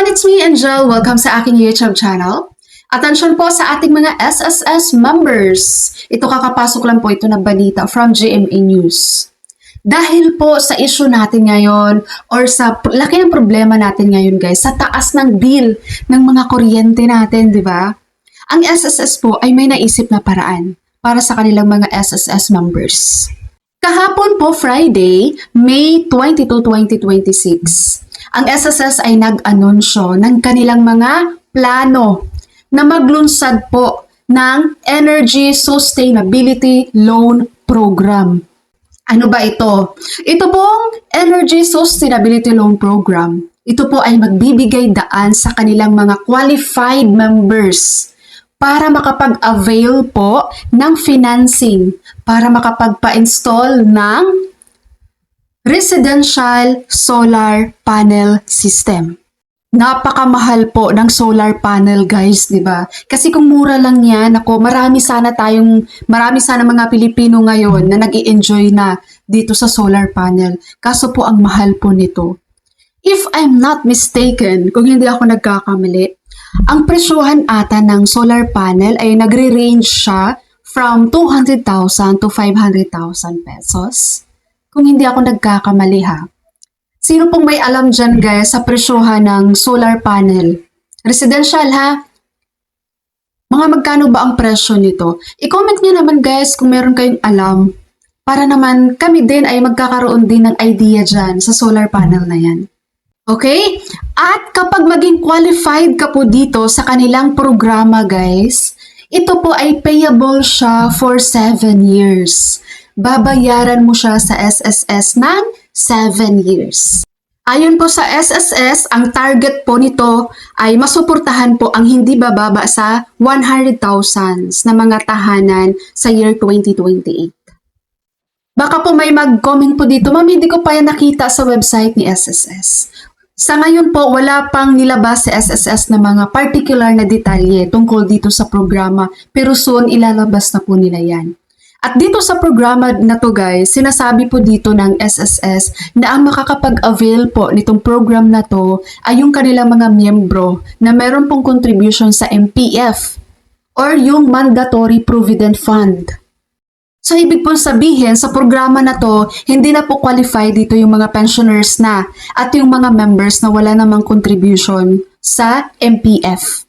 everyone, it's me, Angel. Welcome sa aking YouTube channel. Atensyon po sa ating mga SSS members. Ito kakapasok lang po ito na balita from GMA News. Dahil po sa issue natin ngayon or sa laki ng problema natin ngayon guys, sa taas ng bill ng mga kuryente natin, di ba? Ang SSS po ay may naisip na paraan para sa kanilang mga SSS members. Kahapon po Friday, May 22, 2026, ang SSS ay nag-anunsyo ng kanilang mga plano na maglunsad po ng Energy Sustainability Loan Program. Ano ba ito? Ito pong Energy Sustainability Loan Program, ito po ay magbibigay daan sa kanilang mga qualified members para makapag-avail po ng financing para makapagpa-install ng residential solar panel system. Napakamahal po ng solar panel guys, di ba? Kasi kung mura lang yan, marami sana mga Pilipino ngayon na nag-i-enjoy na dito sa solar panel. Kaso po ang mahal po nito. If I'm not mistaken, kung hindi ako nagkakamali, ang presyuhan ata ng solar panel ay nagre-range siya from 200,000 to 500,000 pesos. Kung hindi ako nagkakamali ha. Sino pong may alam dyan guys sa presyohan ng solar panel? Residential ha? Mga magkano ba ang presyo nito? I-comment nyo naman guys kung meron kayong alam. Para naman kami din ay magkakaroon din ng idea dyan sa solar panel na yan. Okay? At kapag maging qualified ka po dito sa kanilang programa guys, ito po ay payable siya for 7 years. Babayaran mo siya sa SSS ng 7 years. Ayon po sa SSS, ang target po nito ay masuportahan po ang hindi bababa sa 100,000 na mga tahanan sa year 2028. Baka po may mag-comment po dito, Mami, hindi ko pa yan nakita sa website ni SSS. Sa ngayon po, wala pang nilabas sa SSS na mga particular na detalye tungkol dito sa programa, pero soon ilalabas na po nila yan. At dito sa programa na to guys, sinasabi po dito ng SSS na ang makakapag-avail po nitong program na to ay yung kanilang mga miyembro na meron pong contribution sa MPF or yung Mandatory Provident Fund. So ibig pong sabihin sa programa na to, hindi na po qualified dito yung mga pensioners na at yung mga members na wala namang contribution sa MPF.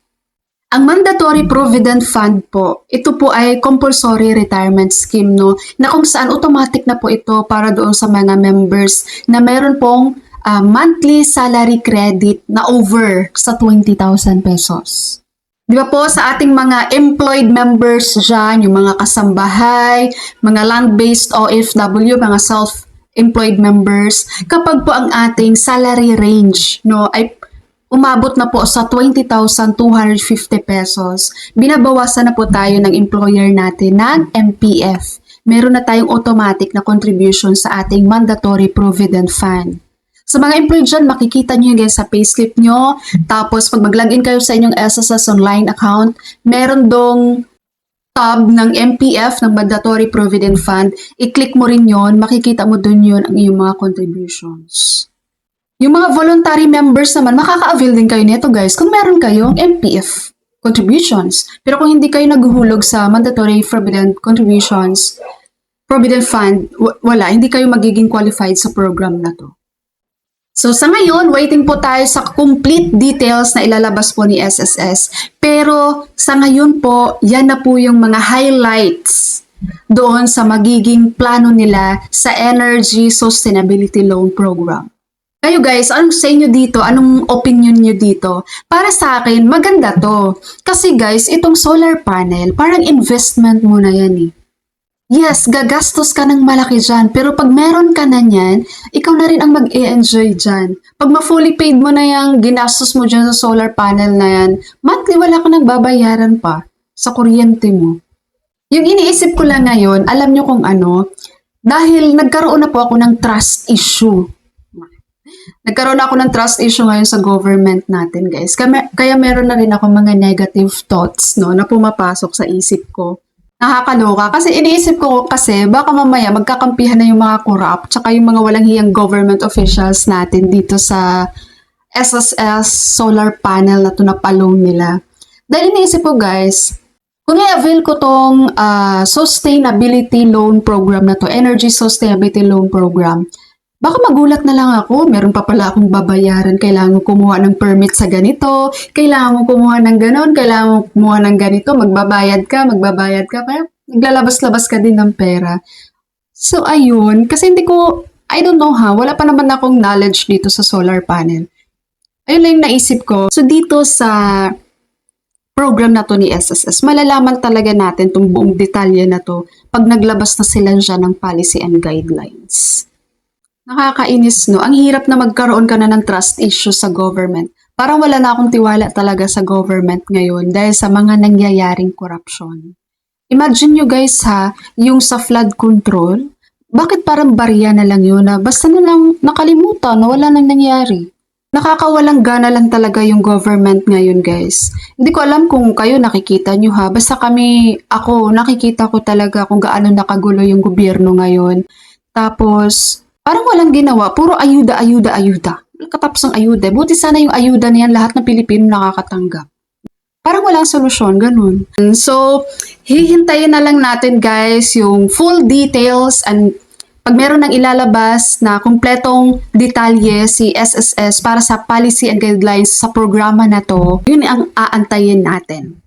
Ang Mandatory Provident Fund po, ito po ay compulsory retirement scheme no, na kung saan automatic na po ito para doon sa mga members na meron pong monthly salary credit na over sa 20,000 pesos. Di ba po sa ating mga employed members dyan, yung mga kasambahay, mga land-based OFW, mga self-employed members, kapag po ang ating salary range no, ay umabot na po sa 20,250 pesos, binabawasan na po tayo ng employer natin ng MPF. Meron na tayong automatic na contribution sa ating Mandatory Provident Fund. Sa mga employed dyan, makikita nyo guys sa payslip nyo. Tapos pag mag-login kayo sa inyong SSS online account, meron dong tab ng MPF, ng Mandatory Provident Fund. I-click mo rin yon, makikita mo dun yun ang iyong mga contributions. Yung mga voluntary members naman, makaka-avail din kayo nito guys kung meron kayong MPF contributions. Pero kung hindi kayo naghuhulog sa Mandatory Provident Contributions, Provident Fund, wala, hindi kayo magiging qualified sa program na to. So sa ngayon, waiting po tayo sa complete details na ilalabas po ni SSS. Pero sa ngayon po, yan na po yung mga highlights doon sa magiging plano nila sa Energy Sustainability Loan Program. Kayo guys, anong sa inyo dito? Anong opinion nyo dito? Para sa akin, maganda to. Kasi guys, itong solar panel, parang investment mo na yan eh. Yes, gagastos ka ng malaki dyan. Pero pag meron ka na yan, ikaw na rin ang mag-e-enjoy dyan. Pag ma-fully paid mo na yung ginastos mo dyan sa solar panel na yan, monthly wala ka nang babayaran pa sa kuryente mo. Yung iniisip ko lang ngayon, alam nyo kung ano, dahil nagkaroon na po ako ng trust issue. Nagkaroon ako ng trust issue ngayon sa government natin, guys. Kaya meron na rin ako mga negative thoughts, no, na pumapasok sa isip ko. Nakakaloka. Kasi iniisip ko kasi baka mamaya magkakampihan na yung mga corrupt tsaka yung mga walang hiyang government officials natin dito sa SSS solar panel na to na pa-loan nila. Dahil iniisip ko guys, kung i-avail ko tong sustainability loan program na to, energy sustainability loan program, baka magulat na lang ako, meron pa pala akong babayaran, kailangan ko kumuha ng permit sa ganito, kailangan mo kumuha ng ganon, kailangan mo kumuha ng ganito, magbabayad ka, parang naglalabas-labas ka din ng pera. So ayun, kasi I don't know wala pa naman akong knowledge dito sa solar panel. Ayun lang yung naisip ko. So dito sa program na to ni SSS, malalaman talaga natin itong buong detalye na to pag naglabas na sila dyan ng policy and guidelines. Nakakainis, no? Ang hirap na magkaroon ka na ng trust issue sa government. Parang wala na akong tiwala talaga sa government ngayon dahil sa mga nangyayaring corruption. Imagine nyo guys yung sa flood control, bakit parang barya na lang yun na basta na lang nakalimutan na wala nang nangyari? Nakakawalang gana lang talaga yung government ngayon guys. Hindi ko alam kung kayo nakikita nyo basta nakikita ko talaga kung gaano nakagulo yung gobyerno ngayon. Tapos, parang walang ginawa, puro ayuda. Katapos ng ayuda. Buti sana yung ayuda na yan, lahat ng Pilipino nakakatanggap. Parang walang solusyon, ganun. So, hihintayin na lang natin guys yung full details and pag meron nang ilalabas na kumpletong detalye si SSS para sa policy and guidelines sa programa na to, yun ang aantayin natin.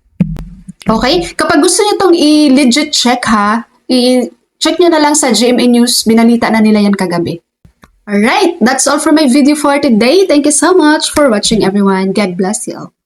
Okay? Kapag gusto nyo itong i-legit check check nyo na lang sa GMA News, binalita na nila yan kagabi. Alright, that's all for my video for today. Thank you so much for watching everyone. God bless you all.